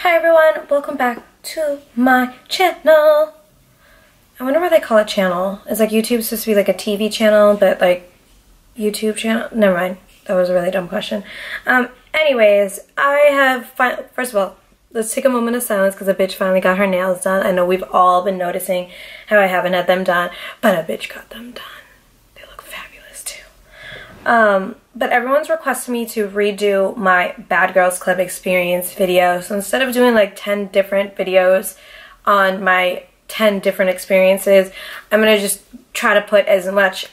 Hi everyone, welcome back to my channel. I wonder why they call it channel. Is like YouTube supposed to be like a TV channel, but like YouTube channel? Never mind. That was a really dumb question. Anyways, I have, first of all, let's take a moment of silence because a bitch finally got her nails done. I know we've all been noticing how I haven't had them done, but a bitch got them done. They look fabulous too. But everyone's requested me to redo my Bad Girls Club experience video. So instead of doing like 10 different videos on my 10 different experiences, I'm gonna just try to put as much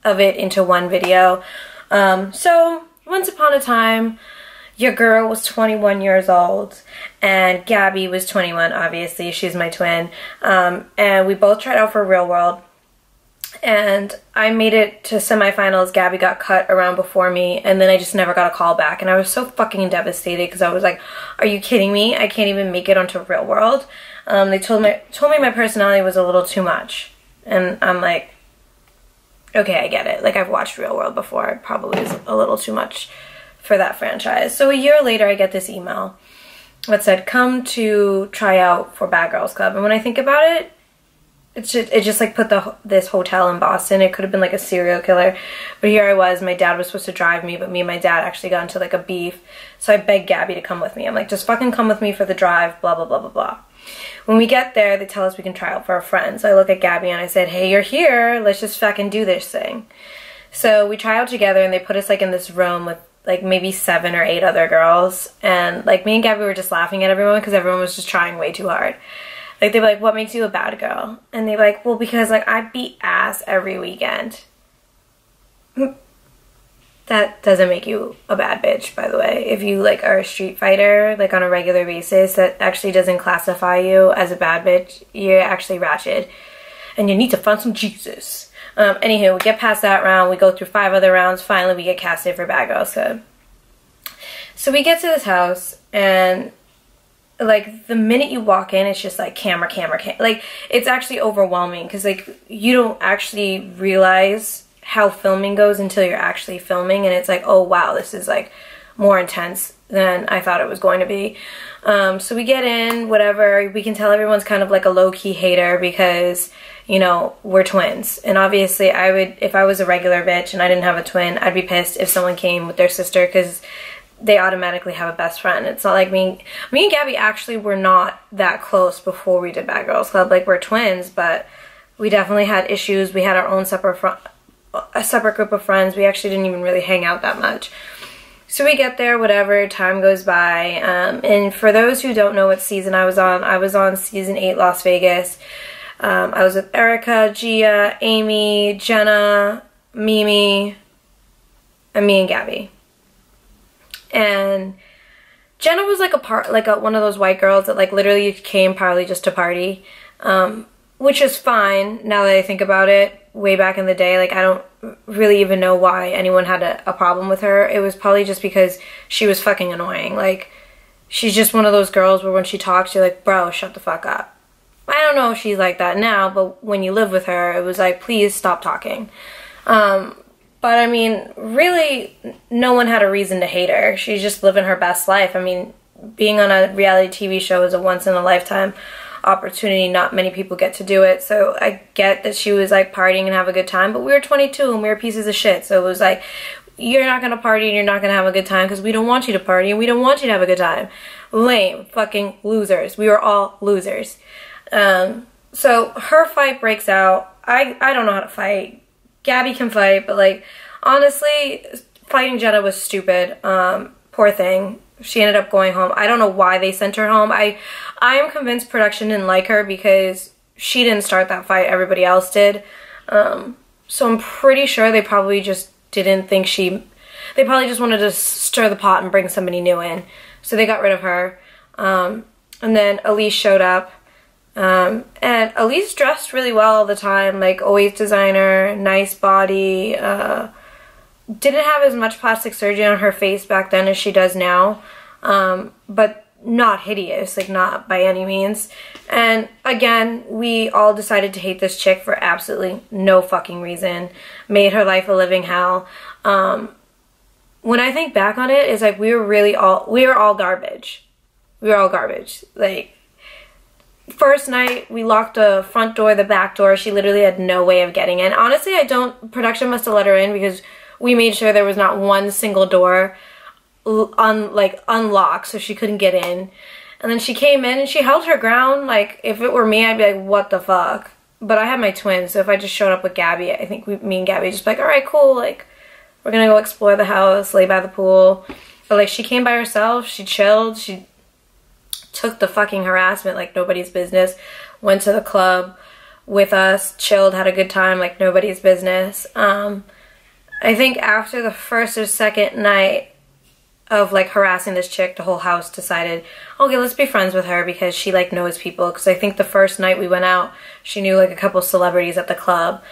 of it into one video. So once upon a time, your girl was 21 years old and Gabby was 21, obviously, she's my twin. And we both tried out for Real World. And I made it to semifinals. Gabby got cut around before me, and then I just never got a call back. And I was so fucking devastated because I was like, are you kidding me? I can't even make it onto Real World. They told me my personality was a little too much. And I'm like, okay, I get it. Like, I've watched Real World before. It probably is a little too much for that franchise. So a year later, I get this email that said, come to try out for Bad Girls Club. And when I think about it, it just like put this hotel in Boston. It could have been like a serial killer. But here I was. My dad was supposed to drive me, but me and my dad actually got into like a beef. So I begged Gabby to come with me. I'm like, just fucking come with me for the drive, blah, blah, blah, blah, blah. When we get there, they tell us we can try out for a friend. So I look at Gabby and I said, hey, you're here. Let's just fucking do this thing. So we try out together and they put us like in this room with like maybe 7 or 8 other girls. And like me and Gabby were just laughing at everyone because everyone was just trying way too hard. Like, they'd be like, what makes you a bad girl? And they'd be like, well, because, like, I beat ass every weekend. That doesn't make you a bad bitch, by the way. If you, like, are a street fighter, like, on a regular basis, that actually doesn't classify you as a bad bitch. You're actually ratchet. And you need to find some Jesus. Anywho, we get past that round. We go through 5 other rounds. Finally, we get casted for Bad Girls Club. So we get to this house, and like the minute you walk in, it's just like camera. Like, it's actually overwhelming because like you don't actually realize how filming goes until you're actually filming, and it's like, oh wow, this is like more intense than I thought it was going to be. So we get in, whatever. We can tell everyone's kind of like a low-key hater because, you know, we're twins. And obviously I would, if I was a regular bitch and I didn't have a twin, I'd be pissed if someone came with their sister because they automatically have a best friend. It's not like me and Gabby actually were not that close before we did Bad Girls Club. Like, we're twins, but we definitely had issues. We had our own separate group of friends. We actually didn't even really hang out that much. So we get there, whatever, time goes by. And for those who don't know what season I was on season 8 Las Vegas. I was with Erica, Gia, Amy, Jenna, Mimi, and me and Gabby. And Jenna was like one of those white girls that like literally came partly just to party, which is fine now that I think about it. Way back in the day, like, I don't really even know why anyone had a problem with her. It was probably just because she was fucking annoying. Like, she's just one of those girls where when she talks, you're like, bro, shut the fuck up. I don't know if she's like that now, but when you live with her, it was like, please stop talking. But I mean, really, no one had a reason to hate her. She's just living her best life. I mean, being on a reality TV show is a once-in-a-lifetime opportunity. Not many people get to do it. So I get that she was like partying and have a good time, but we were 22 and we were pieces of shit. So it was like, you're not going to party and you're not going to have a good time because we don't want you to party and we don't want you to have a good time. Lame. Fucking losers. We were all losers. So her fight breaks out. I don't know how to fight. Gabby can fight, but like, honestly, fighting Jenna was stupid. Poor thing. She ended up going home. I don't know why they sent her home. I am convinced production didn't like her because she didn't start that fight. Everybody else did. So I'm pretty sure they probably just didn't think they probably just wanted to stir the pot and bring somebody new in. So they got rid of her. And then Elise showed up. And Elise dressed really well all the time, like always designer, nice body, didn't have as much plastic surgery on her face back then as she does now, but not hideous, like not by any means. And again, we all decided to hate this chick for absolutely no fucking reason, made her life a living hell. When I think back on it, it's like we were all garbage. We were all garbage. Like, first night, we locked the front door, the back door. She literally had no way of getting in. Honestly, production must have let her in because we made sure there was not one single door unlocked so she couldn't get in. And then she came in and she held her ground. Like, if it were me, I'd be like, what the fuck? But I had my twins, so if I just showed up with Gabby, I think me and Gabby just be like, all right, cool, like, we're gonna go explore the house, lay by the pool. But, like, she came by herself, she chilled, she took the fucking harassment like nobody's business, went to the club with us, chilled, had a good time like nobody's business. I think after the first or second night of like harassing this chick, the whole house decided, okay, let's be friends with her because she like knows people. Because I think the first night we went out, she knew like a couple celebrities at the club,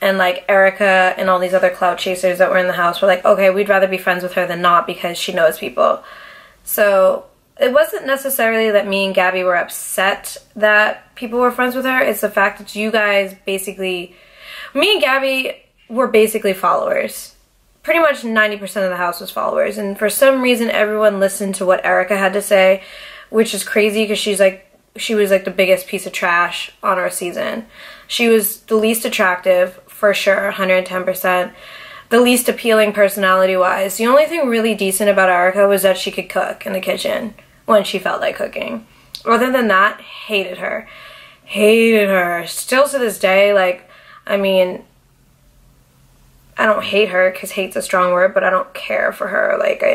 and like Erica and all these other clout chasers that were in the house were like, okay, we'd rather be friends with her than not because she knows people. So it wasn't necessarily that me and Gabby were upset that people were friends with her. It's the fact that you guys basically, me and Gabby were basically followers. Pretty much 90% of the house was followers, and for some reason everyone listened to what Erica had to say, which is crazy because she was like the biggest piece of trash on our season. She was the least attractive, for sure, 110%. The least appealing personality-wise. The only thing really decent about Erica was that she could cook in the kitchen when she felt like cooking. Other than that, hated her. Hated her. Still to this day, like, I mean, I don't hate her because hate's a strong word, but I don't care for her. Like, I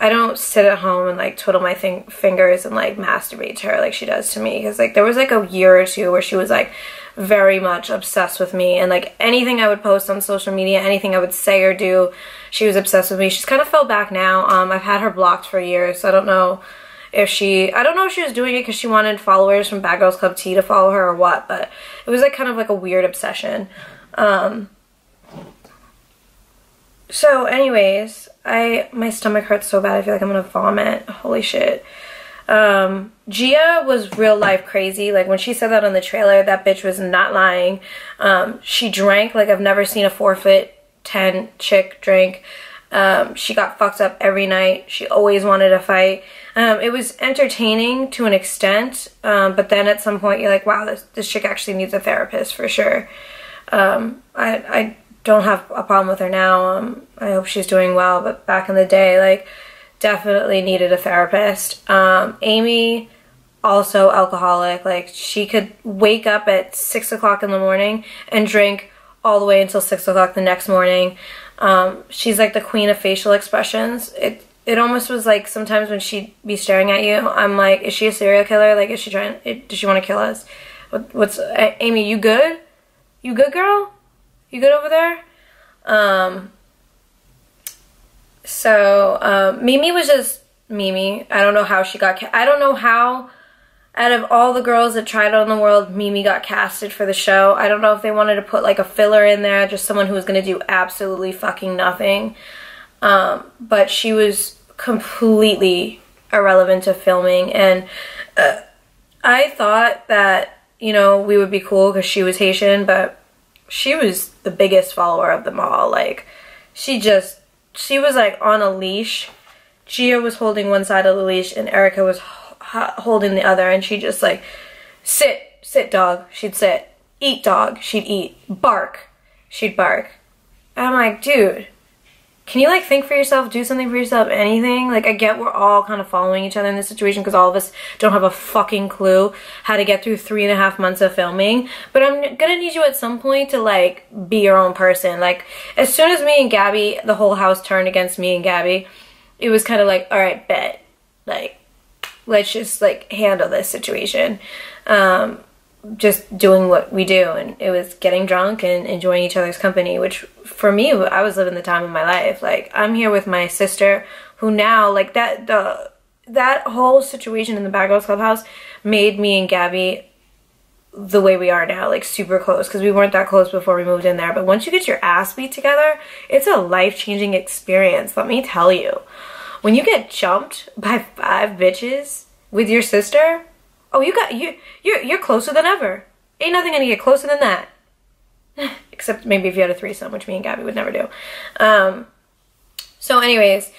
don't sit at home and like twiddle my fingers and like masturbate to her like she does to me. Because like there was like a year or two where she was like very much obsessed with me, and like anything I would post on social media, anything I would say or do, she was obsessed with me. She's kind of fell back now. I've had her blocked for years, so I don't know if she was doing it because she wanted followers from Bad Girls Club T to follow her or what, but it was like kind of like a weird obsession. So anyways, my stomach hurts so bad, I feel like I'm gonna vomit. Holy shit. Gia was real life crazy. Like when she said that on the trailer, that bitch was not lying. She drank like I've never seen a 4'10" chick drink. She got fucked up every night. She always wanted to fight. It was entertaining to an extent, but then at some point you're like, wow, this chick actually needs a therapist for sure. I don't have a problem with her now. I hope she's doing well, but back in the day, like, definitely needed a therapist. Amy, also alcoholic. Like, she could wake up at 6 o'clock in the morning and drink all the way until 6 o'clock the next morning. She's like the queen of facial expressions. It almost was like sometimes when she'd be staring at you, I'm like, is she a serial killer? Like, does she want to kill us? Amy, you good? You good, girl? You good over there? Mimi was just Mimi. I don't know how she got I don't know how out of all the girls that tried out in the world, Mimi got casted for the show. I don't know if they wanted to put like a filler in there, just someone who was going to do absolutely fucking nothing. But she was completely irrelevant to filming, and I thought that, you know, we would be cool because she was Haitian, but she was the biggest follower of them all. Like, she was like on a leash. Gia was holding one side of the leash and Erica was holding the other, and she just like, sit dog, she'd sit, eat dog, she'd eat, bark, she'd bark. And I'm like, dude, can you like think for yourself, do something for yourself, anything? Like, I get we're all kind of following each other in this situation because all of us don't have a fucking clue how to get through 3.5 months of filming, but I'm gonna need you at some point to like be your own person. Like, as soon as me and Gabby, the whole house turned against me and Gabby, it was kind of like, all right, bet, like, let's just like handle this situation. Just doing what we do, and it was getting drunk and enjoying each other's company, which for me, I was living the time of my life. Like, I'm here with my sister, who now, like, that whole situation in the Bad Girls Clubhouse made me and Gabby the way we are now, like super close, because we weren't that close before we moved in there. But once you get your ass beat together, it's a life-changing experience, let me tell you. When you get jumped by 5 bitches with your sister, oh, you're closer than ever. Ain't nothing gonna get closer than that. Except maybe if you had a threesome, which me and Gabby would never do. So anyways,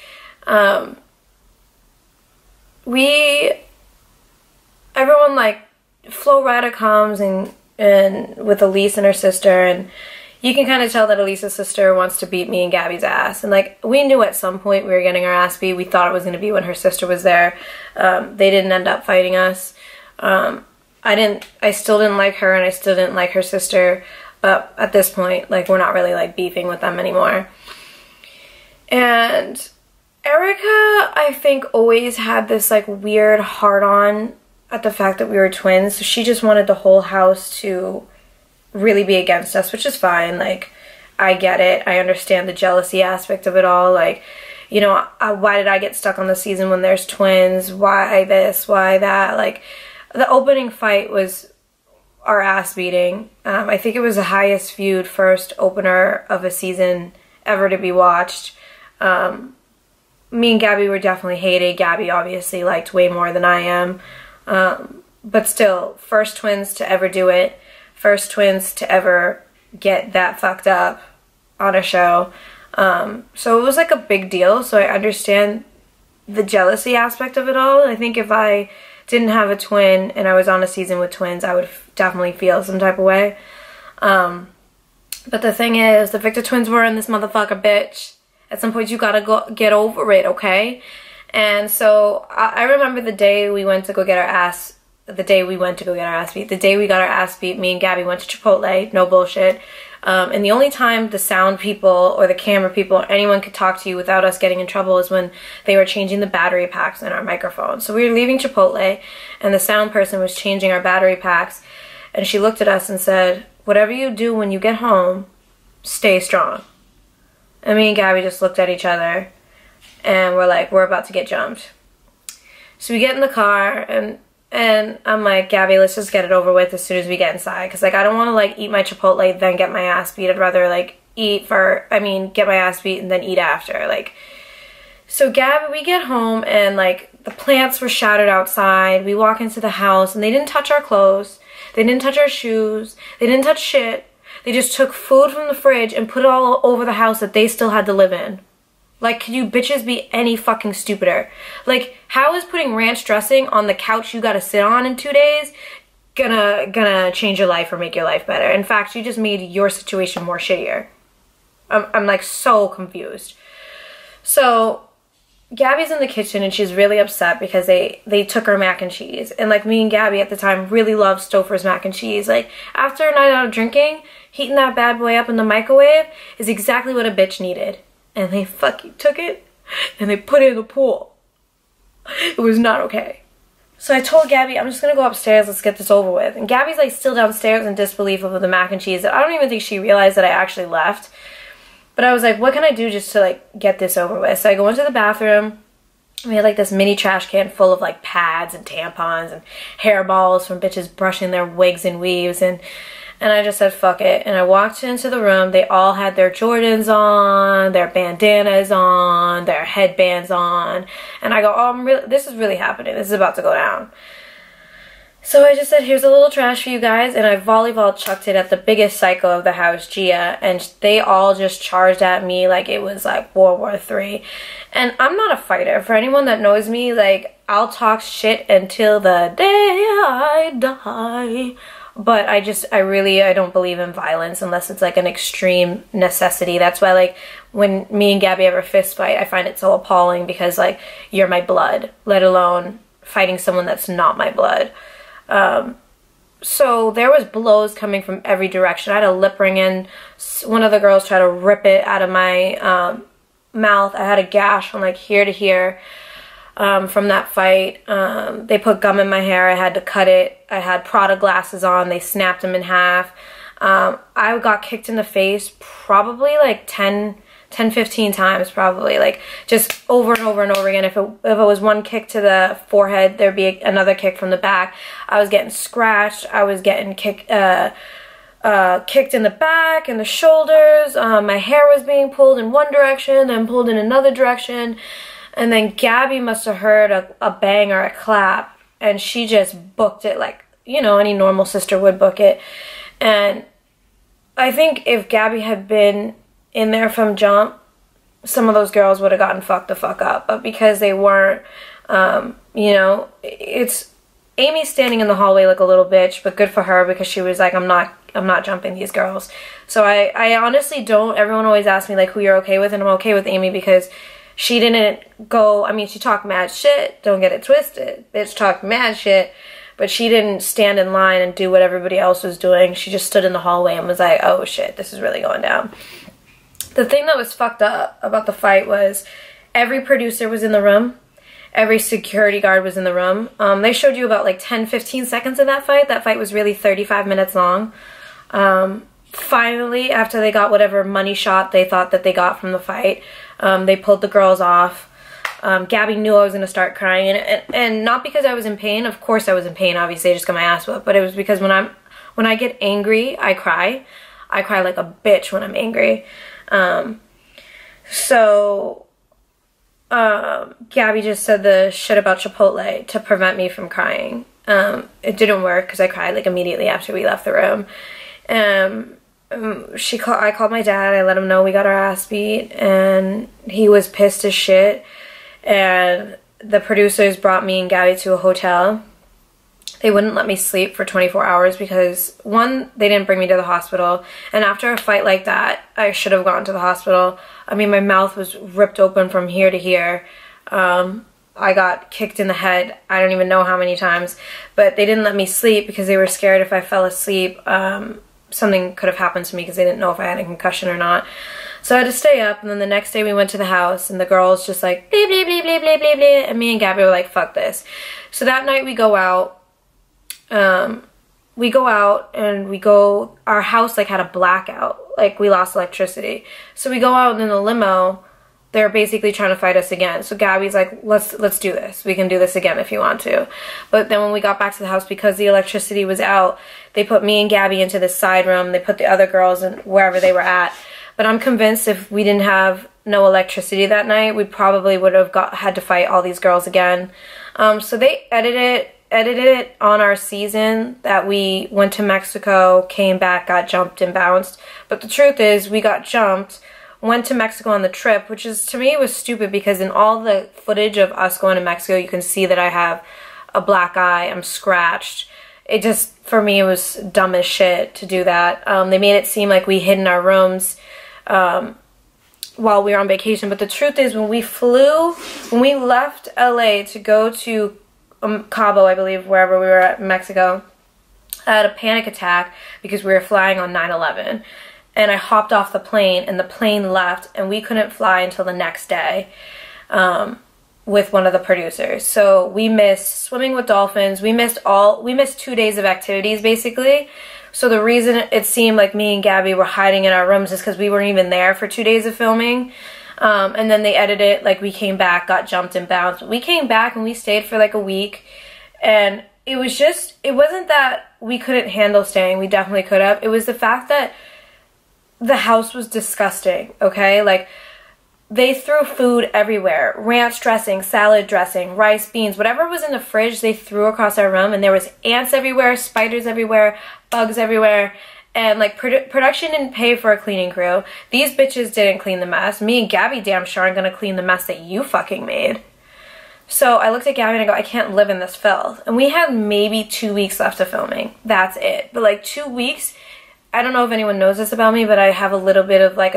everyone, like, Flo Rida comes and with Elise and her sister, and you can kind of tell that Elise's sister wants to beat me and Gabby's ass. And, like, we knew at some point we were getting our ass beat. We thought it was going to be when her sister was there. They didn't end up fighting us. I still didn't like her, and I still didn't like her sister. But at this point, like, we're not really, like, beefing with them anymore. And Erica, I think, always had this, like, weird hard-on at the fact that we were twins. So she just wanted the whole house to really be against us, which is fine. Like, I get it. I understand the jealousy aspect of it all. Like, you know, why did I get stuck on the season when there's twins? Why this? Why that? Like, the opening fight was our ass beating. I think it was the highest viewed first opener of a season ever to be watched. Me and Gabby were definitely hated. Gabby obviously liked way more than I am. But still, first twins to ever do it. First twins to ever get that fucked up on a show. So it was like a big deal. So I understand the jealousy aspect of it all. I think if I didn't have a twin and I was on a season with twins, I would definitely feel some type of way. But the thing is, the Victor twins were in this motherfucker, bitch. At some point, you gotta go get over it, okay? And so I remember the day we went to go get our ass. The day we got our ass beat, me and Gabby went to Chipotle. No bullshit. And the only time the sound people or the camera people or anyone could talk to you without us getting in trouble is when they were changing the battery packs in our microphone. So we were leaving Chipotle, and the sound person was changing our battery packs, and she looked at us and said, "Whatever you do when you get home, stay strong." And me and Gabby just looked at each other, and we're like, we're about to get jumped. So we get in the car, and I'm like, Gabby, let's just get it over with as soon as we get inside. Because, like, I don't want to, like, eat my Chipotle, then get my ass beat. I'd rather, like, get my ass beat and then eat after. Like, so Gabby, we get home, and, like, the plants were shattered outside. We walk into the house, and they didn't touch our clothes. They didn't touch our shoes. They didn't touch shit. They just took food from the fridge and put it all over the house that they still had to live in. Like, could you bitches be any fucking stupider? Like, how is putting ranch dressing on the couch you gotta sit on in 2 days gonna change your life or make your life better? In fact, you just made your situation more shittier. I'm like so confused. So Gabby's in the kitchen and she's really upset because they took her mac and cheese. And, like, me and Gabby at the time really loved Stouffer's mac and cheese. Like, after a night out of drinking, heating that bad boy up in the microwave is exactly what a bitch needed. And they fucking took it and they put it in the pool. It was not okay. So I told Gabby, I'm just gonna go upstairs, let's get this over with. And Gabby's, like, still downstairs in disbelief over the mac and cheese. I don't even think she realized that I actually left. But I was like, what can I do just to, like, get this over with? So I go into the bathroom. We had, like, this mini trash can full of, like, pads and tampons and hairballs from bitches brushing their wigs and weaves. And I just said, fuck it. And I walked into the room. They all had their Jordans on, their bandanas on, their headbands on. And I go, oh, this is really happening. This is about to go down. So I just said, here's a little trash for you guys. And I volleyball chucked it at the biggest psycho of the house, Gia. And they all just charged at me like it was, like, World War III. And I'm not a fighter. For anyone that knows me, like, I'll talk shit until the day I die. But I don't believe in violence unless it's, like, an extreme necessity. That's why, like, when me and Gabby have a fist fight, I find it so appalling because, like, you're my blood, let alone fighting someone that's not my blood. So there was blows coming from every direction. I had a lip ring in. One of the girls tried to rip it out of my mouth. I had a gash from, like, here to here. From that fight. They put gum in my hair. I had to cut it. I had Prada glasses on. They snapped them in half. I got kicked in the face probably like 10-15 times probably. Like, just over and over and over again. If it was one kick to the forehead, there'd be another kick from the back. I was getting scratched. I was getting kicked in the back and the shoulders. My hair was being pulled in one direction, then pulled in another direction. And then Gabby must have heard a bang or a clap, and she just booked it like, you know, any normal sister would book it. And I think if Gabby had been in there from jump, some of those girls would have gotten fucked the fuck up. But because they weren't, You know, it's Amy's standing in the hallway like a little bitch, but good for her because she was like, I'm not jumping these girls. So I honestly don't, everyone always asks me like who you're okay with, and I'm okay with Amy because she didn't go, I mean, she talked mad shit, don't get it twisted. Bitch talked mad shit, but she didn't stand in line and do what everybody else was doing. She just stood in the hallway and was like, oh shit, this is really going down. The thing that was fucked up about the fight was every producer was in the room. Every security guard was in the room. They showed you about like 10-15 seconds of that fight. That fight was really 35 minutes long. Finally, after they got whatever money shot they thought that they got from the fight, they pulled the girls off. Gabby knew I was going to start crying. And not because I was in pain. Of course I was in pain. Obviously, I just got my ass whooped. But it was because when I get angry, I cry. I cry like a bitch when I'm angry. Gabby just said the shit about Chipotle to prevent me from crying. It didn't work because I cried like immediately after we left the room. I called my dad. I let him know we got our ass beat, and he was pissed as shit. And the producers brought me and Gabby to a hotel. They wouldn't let me sleep for 24 hours because, one, they didn't bring me to the hospital. And after a fight like that, I should have gone to the hospital. I mean, my mouth was ripped open from here to here. I got kicked in the head. I don't even know how many times. But they didn't let me sleep because they were scared if I fell asleep, something could have happened to me because they didn't know if I had a concussion or not. So I had to stay up, and then the next day we went to the house, and the girls just like, bleep, bleep, bleep, bleep, bleep, bleep, bleep, and me and Gabby were like, fuck this. So that night we go out. Our house like had a blackout, like we lost electricity. So we go out in the limo, they're basically trying to fight us again. So Gabby's like, let's do this. We can do this again if you want to. But then when we got back to the house, because the electricity was out, they put me and Gabby into this side room. They put the other girls in wherever they were at. But I'm convinced if we didn't have no electricity that night, we probably would have had to fight all these girls again. So they edited it on our season that we went to Mexico, came back, got jumped and bounced. But the truth is we got jumped, went to Mexico on the trip, which is, to me, was stupid because in all the footage of us going to Mexico, you can see that I have a black eye, I'm scratched. It just, for me, it was dumb as shit to do that. They made it seem like we hid in our rooms while we were on vacation. But the truth is when we left LA to go to Cabo, I believe, wherever we were at in Mexico, I had a panic attack because we were flying on 9/11. And I hopped off the plane, and the plane left, and we couldn't fly until the next day with one of the producers. So we missed swimming with dolphins. We missed 2 days of activities, basically. So the reason it seemed like me and Gabby were hiding in our rooms is because we weren't even there for 2 days of filming. And then they edited it, like we came back, got jumped and bounced. We came back and we stayed for like a week, and it wasn't that we couldn't handle staying. We definitely could have. It was the fact that the house was disgusting, okay? Like, they threw food everywhere. Ranch dressing, salad dressing, rice, beans, whatever was in the fridge, they threw across our room, and there was ants everywhere, spiders everywhere, bugs everywhere. And, like, production didn't pay for a cleaning crew. These bitches didn't clean the mess. Me and Gabby damn sure aren't gonna clean the mess that you fucking made. So I looked at Gabby and I go, I can't live in this filth. And we had maybe 2 weeks left of filming. That's it. But, like, 2 weeks, I don't know if anyone knows this about me, but I have a little bit of, like,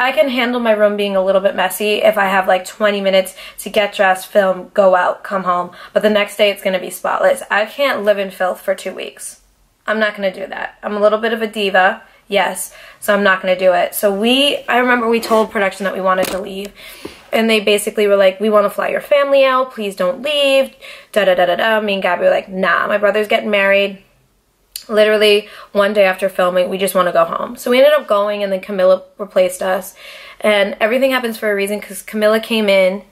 I can handle my room being a little bit messy if I have, like, 20 minutes to get dressed, film, go out, come home. But the next day it's gonna be spotless. I can't live in filth for 2 weeks. I'm not going to do that. I'm a little bit of a diva, yes, so I'm not going to do it. So I remember we told production that we wanted to leave, and they basically were like, we want to fly your family out, please don't leave, da-da-da-da-da. Me and Gabby were like, nah, my brother's getting married. Literally, one day after filming, we just want to go home. So we ended up going, and then Camilla replaced us, and everything happens for a reason, because Camilla came in,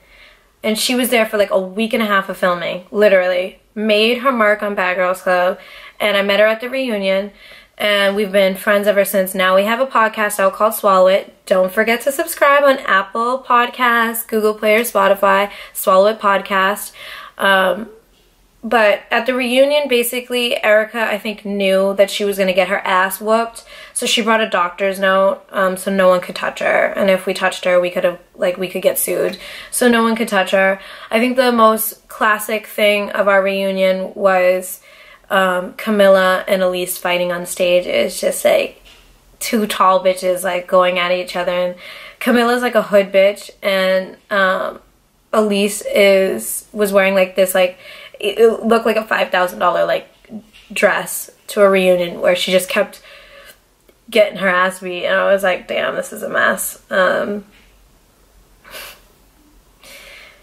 and she was there for like a week and a half of filming, literally. Made her mark on Bad Girls Club, and I met her at the reunion, and we've been friends ever since. Now we have a podcast out called Swallow It. Don't forget to subscribe on Apple Podcasts, Google Play, or Spotify. Swallow It Podcast. But at the reunion, basically, Erica, I think, knew that she was going to get her ass whooped. So she brought a doctor's note, so no one could touch her. And if we touched her, we could get sued. So no one could touch her. I think the most classic thing of our reunion was Camilla and Elise fighting on stage. It's just like two tall bitches like going at each other. And Camilla's like a hood bitch, and Elise was wearing like this like, it looked like a $5,000 like dress to a reunion where she just kept getting her ass beat, and I was like, damn, this is a mess.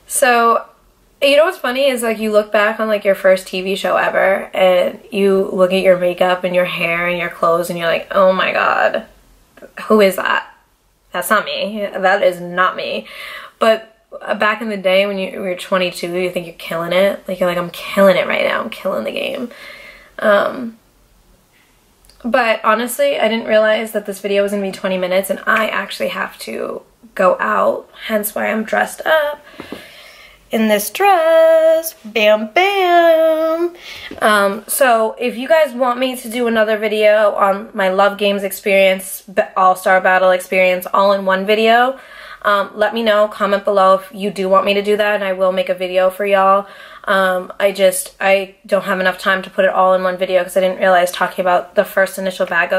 So, you know what's funny is like you look back on like your first TV show ever, and you look at your makeup and your hair and your clothes, and you're like, oh my god, who is that? That's not me. That is not me. But back in the day when you were 22, you think you're killing it. Like, you're like, I'm killing it right now. I'm killing the game. But honestly, I didn't realize that this video was going to be 20 minutes, and I actually have to go out. Hence why I'm dressed up in this dress. Bam, bam. So if you guys want me to do another video on my Love Games experience, All-Star Battle experience, all in one video, let me know. Comment below if you do want me to do that, and I will make a video for y'all. I don't have enough time to put it all in one video because I didn't realize talking about the first initial Bad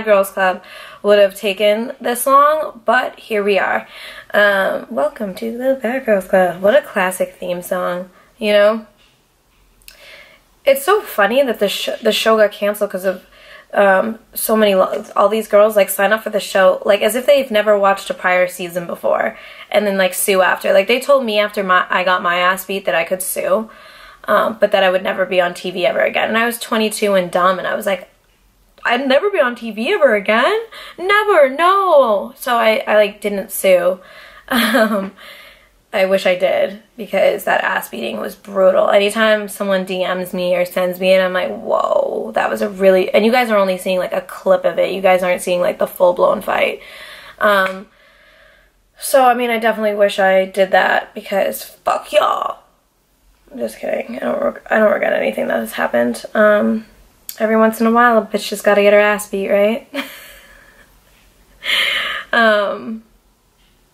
Girls Club would have taken this long, but here we are. Welcome to the Bad Girls Club. What a classic theme song, you know? It's so funny that the show got canceled because of all these girls like sign up for the show like as if they've never watched a prior season before, and then like sue after. Like, they told me after I got my ass beat that I could sue, but that I would never be on TV ever again. And I was 22 and dumb, and I was like, I'd never be on TV ever again, never, no. So I like didn't sue. I wish I did, because that ass beating was brutal. Anytime someone DMs me or sends me it, I'm like, whoa, that was a really... And you guys are only seeing like a clip of it. You guys aren't seeing like the full-blown fight. So, I mean, I definitely wish I did that, because fuck y'all. I'm just kidding. I don't regret anything that has happened. Every once in a while, a bitch just gotta get her ass beat, right?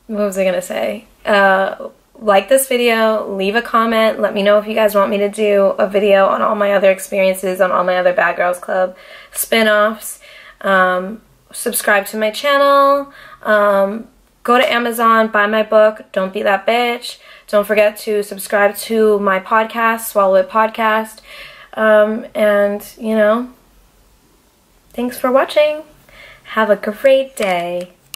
What was I gonna say? Like this video, leave a comment, let me know if you guys want me to do a video on all my other experiences, on all my other Bad Girls Club spin-offs. Subscribe to my channel, go to Amazon, buy my book, Don't Be That Bitch. Don't forget to subscribe to my podcast, Swallow It Podcast. And, you know, thanks for watching. Have a great day.